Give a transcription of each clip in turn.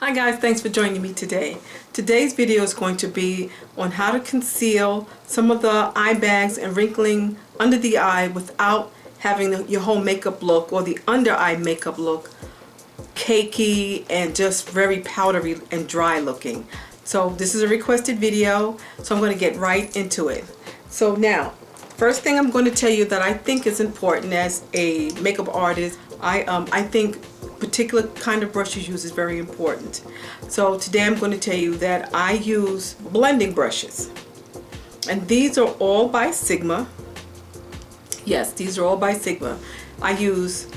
Hi guys, thanks for joining me today. Today's video is going to be on how to conceal some of the eye bags and wrinkling under the eye without having your whole makeup look or the under eye makeup look cakey and just very powdery and dry looking. So this is a requested video, so I'm going to get right into it. So now, first thing I'm going to tell you that I think is important as a makeup artist, I think particular kind of brush you use is very important. So today I'm going to tell you that I use blending brushes, and these are all by Sigma. Yes, these are all by Sigma. I use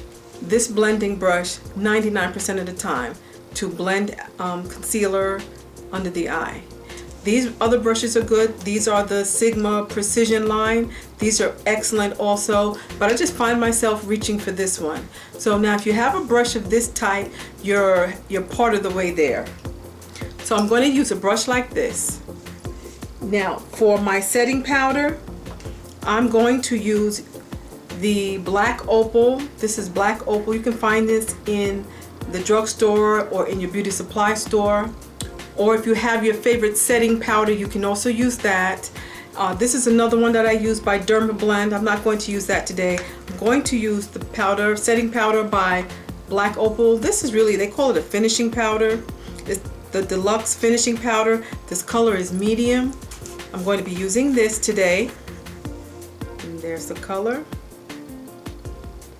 this blending brush 99% of the time to blend concealer under the eye. These other brushes are good. These are the Sigma Precision line. These are excellent also, but I just find myself reaching for this one. So now if you have a brush of this type, you're part of the way there. So I'm going to use a brush like this. Now for my setting powder, I'm going to use the Black Opal. This is Black Opal. You can find this in the drugstore or in your beauty supply store. Or if you have your favorite setting powder, you can also use that. This is another one that I use by Dermablend. I'm not going to use that today. I'm going to use the powder, setting powder by Black Opal. This is really, they call it a finishing powder. It's the deluxe finishing powder. This color is medium. I'm going to be using this today. And there's the color.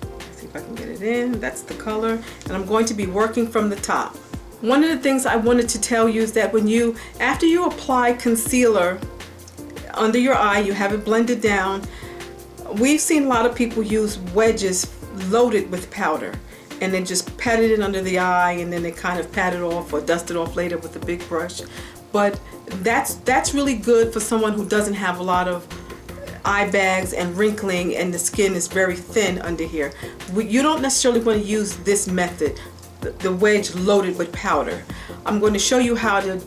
Let's see if I can get it in. That's the color. And I'm going to be working from the top. One of the things I wanted to tell you is that after you apply concealer under your eye, you have it blended down, we've seen a lot of people use wedges loaded with powder and then just patted it under the eye and then they kind of pat it off or dust it off later with a big brush. But that's really good for someone who doesn't have a lot of eye bags and wrinkling and the skin is very thin under here. You don't necessarily want to use this method, the wedge loaded with powder. I'm going to show you how to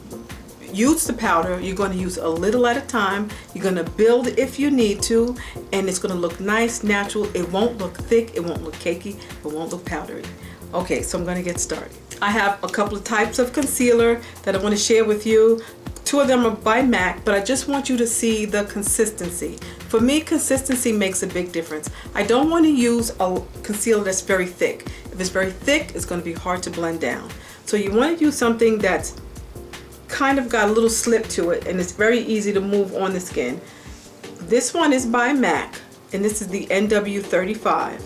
use the powder. You're going to use a little at a time. You're going to build if you need to, and it's going to look nice, natural. It won't look thick, it won't look cakey, it won't look powdery. Okay, so I'm going to get started. I have a couple of types of concealer that I want to share with you. Two of them are by MAC, but I just want you to see the consistency. For me, consistency makes a big difference. I don't want to use a concealer that's very thick. If it's very thick, it's going to be hard to blend down. So you want to use something that's kind of got a little slip to it and it's very easy to move on the skin. This one is by MAC and this is the NW35.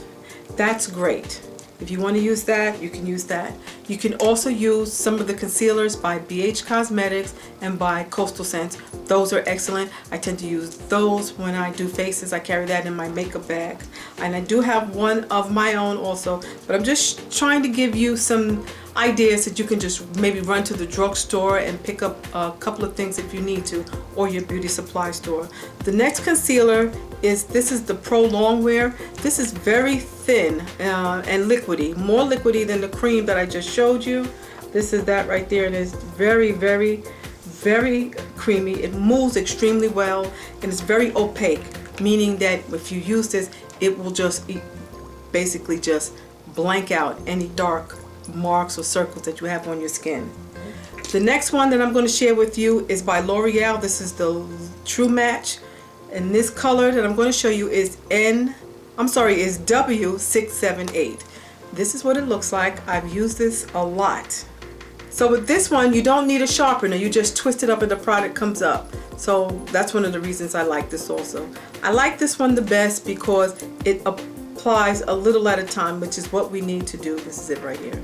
That's great. If you want to use that, you can use that. You can also use some of the concealers by BH Cosmetics and by Coastal Scents. Those are excellent. I tend to use those when I do faces. I carry that in my makeup bag. And I do have one of my own also, but I'm just trying to give you some ideas that you can just maybe run to the drugstore and pick up a couple of things if you need to, or your beauty supply store. The next concealer is the Pro Longwear. This is very thin and liquidy, more liquidy than the cream that I just showed you. This is that right there, and it's very, very, very creamy. It moves extremely well and it's very opaque, meaning that if you use this, it will just basically just blank out any dark marks or circles that you have on your skin. The next one that I'm going to share with you is by L'Oreal. This is the True Match, and this color that I'm going to show you is W678. This is what it looks like. I've used this a lot. So with this one, you don't need a sharpener. You just twist it up and the product comes up. So that's one of the reasons I like this also. I like this one the best because it applies a little at a time, which is what we need to do. This is it right here.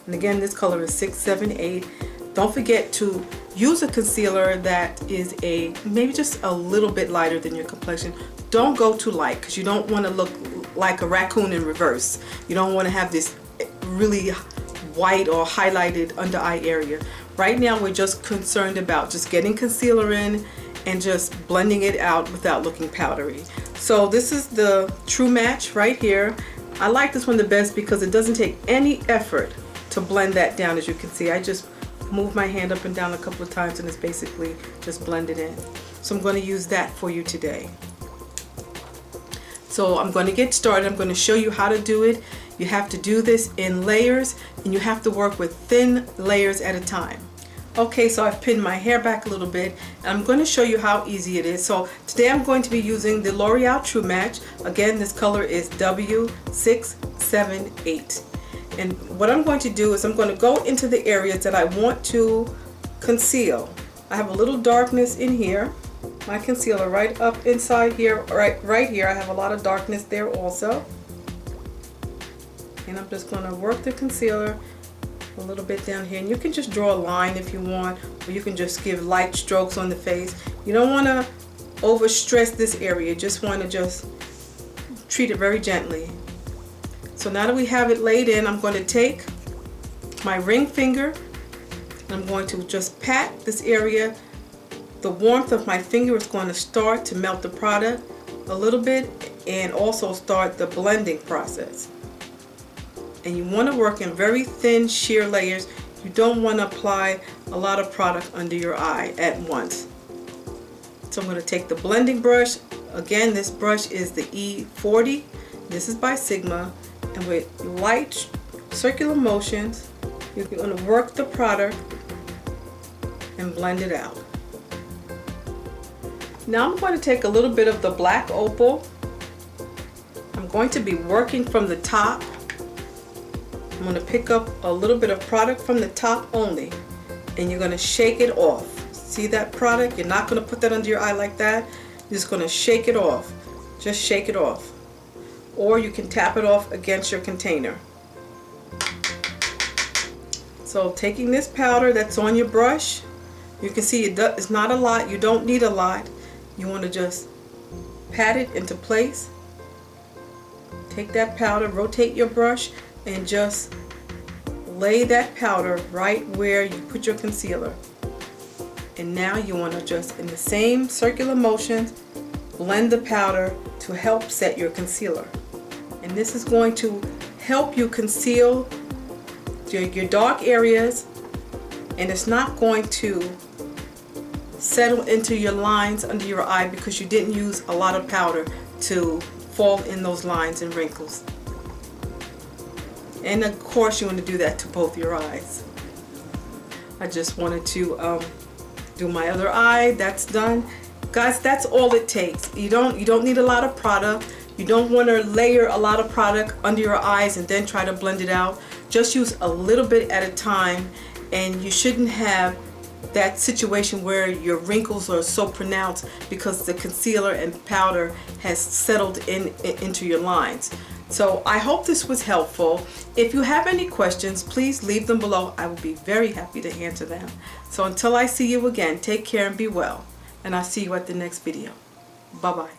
And again, this color is 678. Don't forget to use a concealer that is maybe just a little bit lighter than your complexion. Don't go too light because you don't want to look like a raccoon in reverse. You don't want to have this really white or highlighted under eye area. Right now we're just concerned about just getting concealer in and just blending it out without looking powdery. So this is the True Match right here. I like this one the best because it doesn't take any effort to blend that down. As you can see, I just move my hand up and down a couple of times and it's basically just blended in. So I'm going to use that for you today. So I'm going to get started. I'm going to show you how to do it. You have to do this in layers, and you have to work with thin layers at a time. Okay, so I've pinned my hair back a little bit, and I'm going to show you how easy it is. So today I'm going to be using the L'Oreal True Match. Again, this color is W678. And what I'm going to do is I'm going to go into the areas that I want to conceal. I have a little darkness in here. My concealer right up inside here, right here. I have a lot of darkness there also. And I'm just going to work the concealer a little bit down here, and you can just draw a line if you want, or you can just give light strokes on the face. You don't want to overstress this area, you just want to just treat it very gently. So now that we have it laid in, I'm going to take my ring finger and I'm going to just pat this area. The warmth of my finger is going to start to melt the product a little bit and also start the blending process. And you want to work in very thin sheer layers. You don't want to apply a lot of product under your eye at once. So I'm going to take the blending brush. Again, this brush is the E40. This is by Sigma. And with light circular motions, you're going to work the product and blend it out. Now I'm going to take a little bit of the black opal. I'm going to be working from the top. I'm going to pick up a little bit of product from the top only, and you're going to shake it off. See that product? You're not going to put that under your eye like that. You're just going to shake it off. Just shake it off. Or you can tap it off against your container. So taking this powder that's on your brush, you can see it's not a lot. You don't need a lot. You want to just pat it into place. Take that powder, rotate your brush, and just lay that powder right where you put your concealer. And now you want to just, in the same circular motions, blend the powder to help set your concealer. And this is going to help you conceal your dark areas, and it's not going to settle into your lines under your eye because you didn't use a lot of powder to fall in those lines and wrinkles. And of course you want to do that to both your eyes. I just wanted to do my other eye. That's done. Guys, that's all it takes. You don't need a lot of product. You don't want to layer a lot of product under your eyes and then try to blend it out. Just use a little bit at a time, and you shouldn't have that situation where your wrinkles are so pronounced because the concealer and powder has settled into your lines. So I hope this was helpful. If you have any questions, please leave them below. I will be very happy to answer them. So until I see you again, take care and be well. And I'll see you at the next video. Bye-bye.